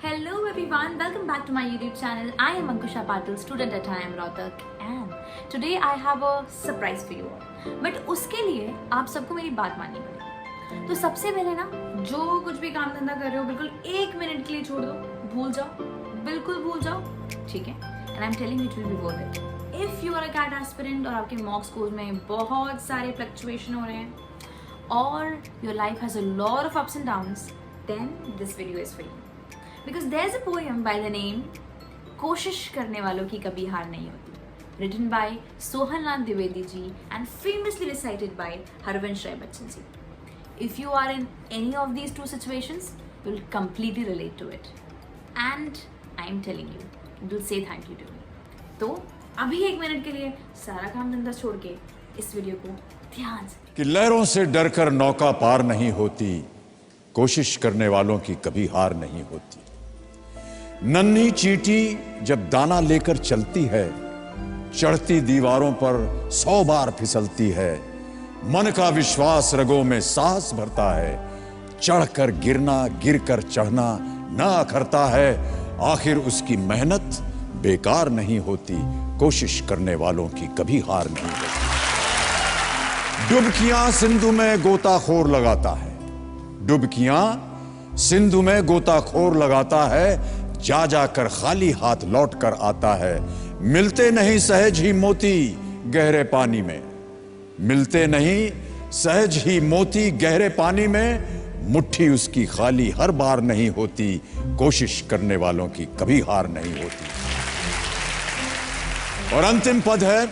Hello everyone, welcome back to my YouTube channel. I am Ankusha Patil, student at IIM Rohtak, and today I have a surprise for you all. But उसके लिए आप सबको मेरी बात माननी पड़ेगी. तो सबसे पहले ना जो कुछ भी काम धंधा कर रहे हो बिल्कुल 1 मिनट के लिए छोड़ दो, भूल जाओ, बिल्कुल भूल जाओ, ठीक है? And I'm telling you it will be worth it. If you are a CAT aspirant और आपके mock scores में बहुत सारे fluctuation हो रहे हैं और your life has a lot of ups and downs, then this video is for you. Because there's a poem by the name कोशिश करने वालों की कभी हार नहीं होती, written by Sohanlal Dwivedi ji and famously recited by Harvansh Rai Bachchan ji. If you are in any of these two situations, you will completely relate to it. And I am telling you, you will say thank you to me. तो अभी 1 minute के लिए सारा काम धंधा छोड़ के इस वीडियो को ध्यान से कि लहरों से डरकर नौका पार नहीं होती, कोशिश करने वालों की कभी हार नहीं होती। नन्ही चींटी जब दाना लेकर चलती है, चढ़ती दीवारों पर 100 बार फिसलती है। मन का विश्वास रगों में साहस भरता है, चढ़कर गिरना गिरकर चढ़ना न अखरता है। आखिर उसकी मेहनत बेकार नहीं होती, कोशिश करने वालों की कभी हार नहीं होती। डुबकियां सिंधु में गोताखोर लगाता है, डुबकियां सिंधु में गोताखोर लगाता है। जा जाकर खाली हाथ लौट कर आता है। मिलते नहीं सहज ही मोती गहरे पानी में, मिलते नहीं सहज ही मोती गहरे पानी में। मुट्ठी उसकी खाली हर बार नहीं होती, कोशिश करने वालों की कभी हार नहीं होती। और अंतिम पद है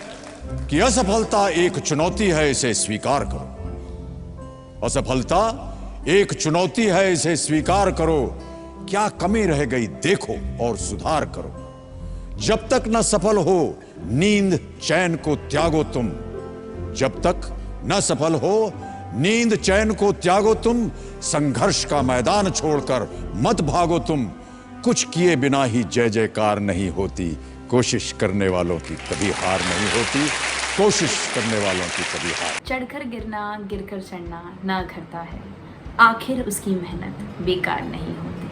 कि असफलता एक चुनौती है, इसे स्वीकार करो। असफलता एक चुनौती है, इसे स्वीकार करो। क्या कमी रह गई देखो और सुधार करो। जब तक न सफल हो नींद चैन को त्यागो तुम, जब तक न सफल हो नींद चैन को त्यागो तुम। संघर्ष का मैदान छोड़कर मत भागो तुम, कुछ किए बिना ही जय जयकार नहीं होती। कोशिश करने वालों की कभी हार नहीं होती, कोशिश करने वालों की कभी हार। चढ़कर गिरना गिरकर चढ़ना न घरता है, आखिर उसकी मेहनत बेकार नहीं होती।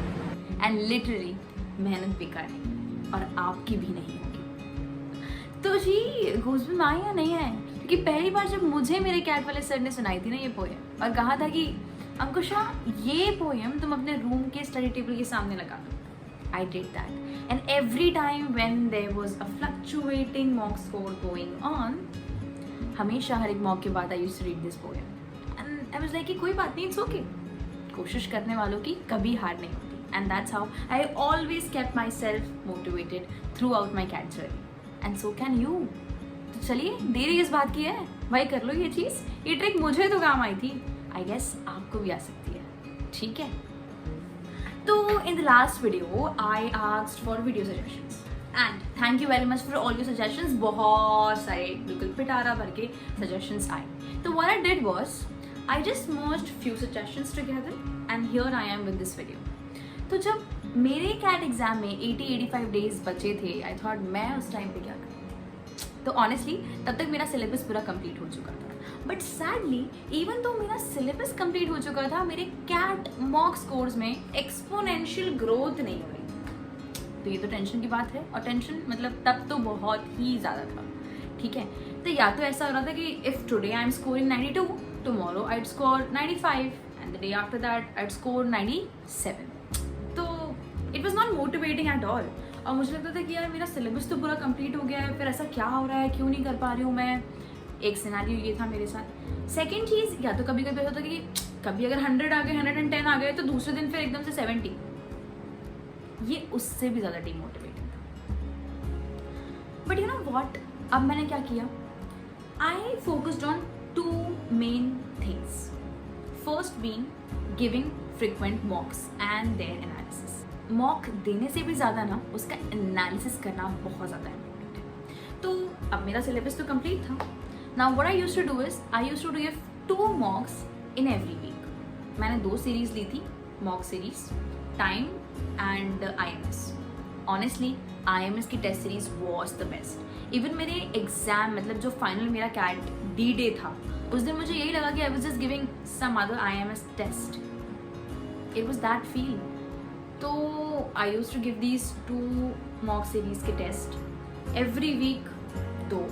एंड लिटरली मेहनत बेकार नहीं और आपकी भी नहीं होगी। तो जी गूज़बम्स आए या नहीं आए? क्योंकि पहली बार जब मुझे मेरे कैट वाले सर ने सुनाई थी ना ये पोएम और कहा था कि अंकुशा ये पोएम तुम अपने रूम के स्टडी टेबल के सामने लगा दो, I did that. And every time when there was a fluctuating mock score going on, हमेशा हर एक मॉक के बाद I used to read this poem. And I was like कि कोई बात नहीं, it's okay. कोशिश करने वालों की कभी हार नहीं होती. And that's how I always kept myself motivated throughout my CAT journey. And so can you. तो चलिए देरी इस बात की है भाई, कर लो ये चीज़। ये ट्रिक मुझे तो काम आई थी, I guess आपको भी आ सकती है, ठीक है? तो in the last video I asked for video suggestions and thank you very much for all your suggestions. बहुत सारे बिल्कुल पिटारा भर के suggestions आए। तो what I did was I just merged few suggestions together and here I am with this video. तो जब मेरे कैट एग्जाम में 80-85 डेज बचे थे, आई थॉट मैं उस टाइम पे क्या करूँ। तो ऑनेस्टली तब तक मेरा सिलेबस पूरा कंप्लीट हो चुका था। बट सैडली इवन तो मेरा सिलेबस कंप्लीट हो चुका था, मेरे कैट मॉक स्कोर्स में एक्सपोनेंशियल ग्रोथ नहीं हो रही। तो ये तो टेंशन की बात है, और टेंशन मतलब तब तो बहुत ही ज़्यादा था, ठीक है? तो या तो ऐसा हो रहा था कि if today I am scoring 92, tomorrow I score 95 and the day after that I score 97। तो it was not motivating at all. और मुझे लगता था कि यार मेरा सिलेबस तो पूरा कंप्लीट हो गया है, फिर ऐसा क्या हो रहा है, क्यों नहीं कर पा रही हूँ मैं। एक सिनेरियो ये था मेरे साथ। सेकेंड चीज़, या तो कभी कभी ऐसा होता कि कभी अगर 100 आ गए, 110 आ गए, तो दूसरे दिन फिर एकदम से 70, ये उससे भी ज़्यादा डीमोटिवेटिंग था। बट यू नो वॉट, अब मैंने क्या किया, I focused on 2 main things. First being giving frequent mocks and their analysis. Mock देने से भी ज़्यादा ना उसका एनालिसिस करना बहुत ज़्यादा इम्पोर्टेंट है। तो अब मेरा सिलेबस तो कंप्लीट था। Now what I used to do is I used to give 2 mocks in every week. मैंने 2 सीरीज ली थी, mock series TIME and IMS। Honestly IMS की test series was the best. Even मेरे exam मतलब जो final मेरा cat D-Day था, उस दिन मुझे यही लगा कि I was just giving some other IMS टेस्ट। It was that feel. तो I use to give these 2 mock series के टेस्ट एवरी वीक 2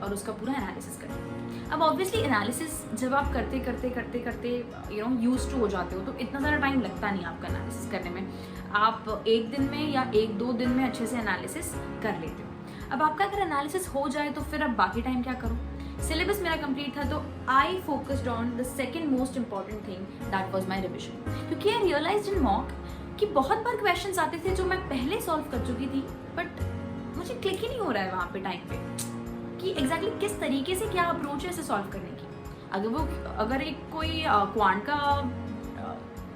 और उसका पूरा एनालिसिस करते। अब ऑब्वियसली एनालिसिस जब आप करते करते करते करते यूज टू हो जाते हो तो इतना ज़्यादा टाइम लगता नहीं आपका एनालिसिस करने में। आप एक दिन में या 1-2 दिन में अच्छे से एनालिसिस कर लेते हो। अब आपका अगर एनालिसिस हो जाए तो फिर अब बाकी टाइम क्या करो। सिलेबस मेरा कंप्लीट था तो I focused on the second most important thing, that was my revision. क्योंकि आई रियलाइज्ड इन मॉक कि बहुत बार क्वेश्चंस आते थे जो मैं पहले सॉल्व कर चुकी थी, बट मुझे क्लिक ही नहीं हो रहा है वहाँ पे टाइम पे कि एग्जैक्टली किस तरीके से क्या अप्रोच है इसे सॉल्व करने की। अगर एक कोई क्वांट का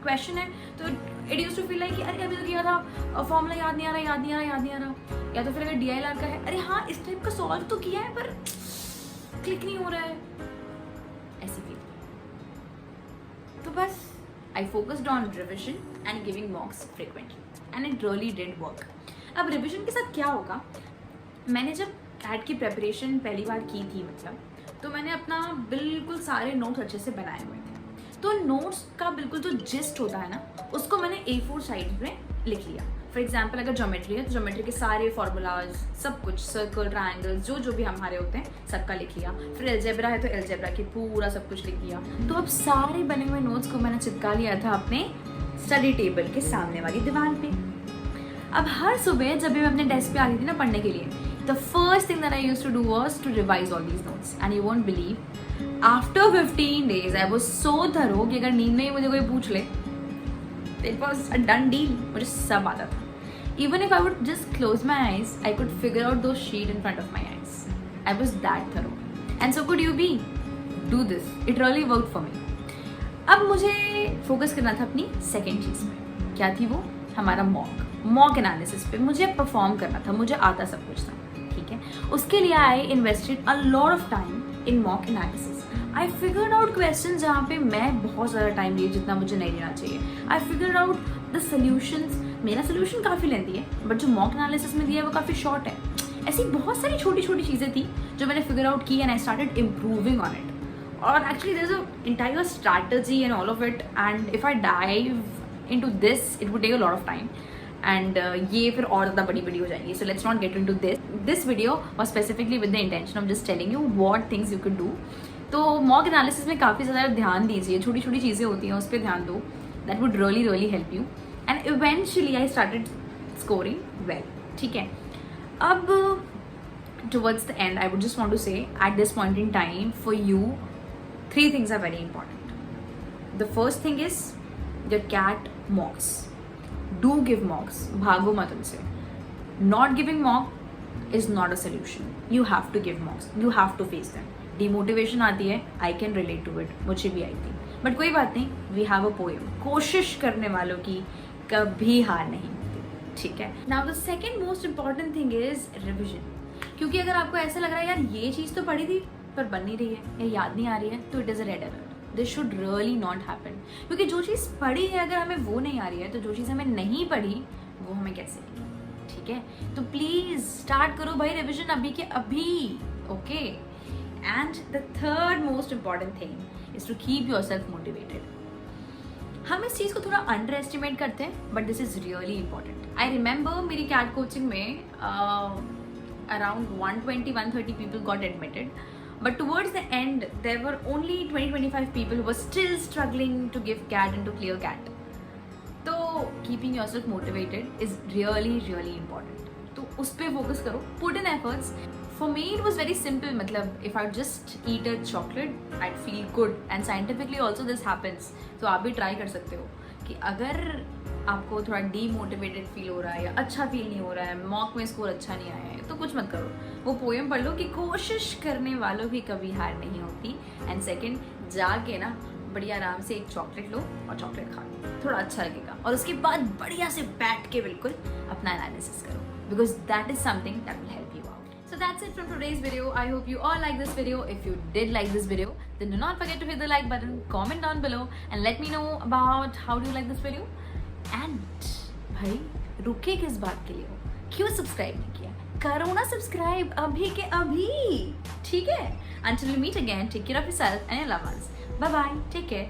क्वेश्चन है तो it used to feel like कि अरे अभी तो किया था, फॉर्मूला याद नहीं आ रहा। या तो फिर अगर DILR का है, अरे हाँ इस टाइप का सॉल्व तो किया है पर क्लिक नहीं हो रहा है, ऐसी फील। तो बस I focused on revision and giving मॉक्स frequently and it really did work. अब रिविजन के साथ क्या होगा, मैंने जब कैट की प्रेपरेशन पहली बार की थी तो मैंने अपना बिल्कुल सारे नोट्स अच्छे से बनाए हुए थे। तो नोट्स का बिल्कुल जो जिस्ट होता है ना, उसको मैंने A4 साइड में लिख लिया। फॉर एग्जाम्पल अगर ज्योमेट्री है तो ज्योमेट्री के सारे फॉर्मूलाज, सब कुछ, सर्कल, ट्राइंगल, जो भी हमारे होते हैं सबका लिख लिया। फिर एल्जेब्रा है तो एल्जेब्रा की पूरा सब कुछ लिख लिया। तो अब सारे बने हुए नोट्स को मैंने चिपका लिया था अपने स्टडी टेबल के सामने वाली दीवार पे। अब हर सुबह जब भी मैं अपने डेस्क पे आती थी ना पढ़ने के लिए, the first thing that I used to do was to revise all these notes and you won't believe after 15 days I was so thorough कि अगर नींद में ही मुझे कोई पूछ ले it was a done deal, मुझे सब आता था। Even if I would just close my eyes, I could figure out those sheets in front of my eyes. I was that thorough. And so could you be. Do this. It really worked for me. अब मुझे focus करना था अपनी second चीज़ पे। क्या थी वो? हमारा मॉक एनालिसिस पे मुझे परफॉर्म करना था, मुझे आता सब कुछ था, ठीक है। उसके लिए I invested a lot of time in mock analysis. I figured out question जहाँ पे मैं बहुत ज़्यादा टाइम लिए जितना मुझे नहीं लेना चाहिए। I figured out the solutions. मेरा सोल्यूशन काफ़ी लेंथी है बट जो मॉक एनालिसिस में दिया है वो काफ़ी शॉर्ट है। ऐसी बहुत सारी छोटी छोटी चीज़ें थी जो मैंने फिगर आउट की and I started improving on it. और actually there is a entire strategy and all of it and if I dive into this it would take a lot of time and ये फिर और ज़्यादा बड़ी video हो जाएगी। So let's not get into this video was specifically with the intention of just telling you what things you can do. तो mock analysis में काफ़ी ज़्यादा ध्यान दीजिए, छोटी छोटी चीज़ें होती हैं उस पर ध्यान दो, that would really help you and eventually I started scoring well, ठीक है। अब towards the end I would just want to say at this point in time for you 3 things are very important. The first thing is your cat mocks. Do give mocks. भागो मत उनसे. Not giving mock is not a solution. You have to give mocks. You have to face them. Demotivation आती है, I can relate to it. मुझे भी आई थी. But कोई बात नहीं, we have a poem. कोशिश करने वालों की कभी हार नहीं होती, ठीक है। Now the second most important thing is revision. क्योंकि अगर आपको ऐसा लग रहा है यार ये चीज़ तो पढ़ी थी पर बन नहीं रही है या याद नहीं आ रही है तो it is a red alert. This should really not happen. क्योंकि जो चीज़ पढ़ी है अगर हमें वो नहीं आ रही है तो जो चीज़ हमें नहीं पढ़ी वो हमें कैसे आएगी, ठीक है। तो प्लीज़ स्टार्ट करो भाई रिविजन अभी के अभी, okay. And the third most important thing is to keep yourself motivated. हम इस चीज़ को थोड़ा अंडर एस्टिमेट करते हैं but this is really important. I remember मेरी कैट कोचिंग में around 120-130 people got admitted, but towards the end there were only 20-25 people who were still struggling to give CAT and to clear CAT. तो keeping yourself motivated is really important. तो उस पर focus करो, put in efforts. For me it was very simple. मतलब if I just eat a chocolate I'd feel good and scientifically also this happens. तो आप भी try कर सकते हो कि अगर आपको थोड़ा डीमोटिवेटेड फील हो रहा है या अच्छा फील नहीं हो रहा है, मॉक में स्कोर अच्छा नहीं आया है तो कुछ मत करो, वो पोएम पढ़ लो कि कोशिश करने वालों की कभी हार नहीं होती। एंड सेकंड, जाके ना बढ़िया आराम से एक चॉकलेट लो और चॉकलेट खा लो, थोड़ा अच्छा लगेगा। और उसके बाद बढ़िया से बैठ के बिल्कुल अपना एनालिसिस करो because that is something that will help you out. So that's it from today's video. I hope you all like this video. If you did like this video, then do not forget to hit the like button, comment down below and let me know about how do you like this video. And भाई रुके किस बात के लिए हो, क्यों subscribe नहीं किया? करो ना सब्सक्राइब अभी के अभी, ठीक है। Until we meet again, take care of yourself and your loved ones. Bye bye, take care.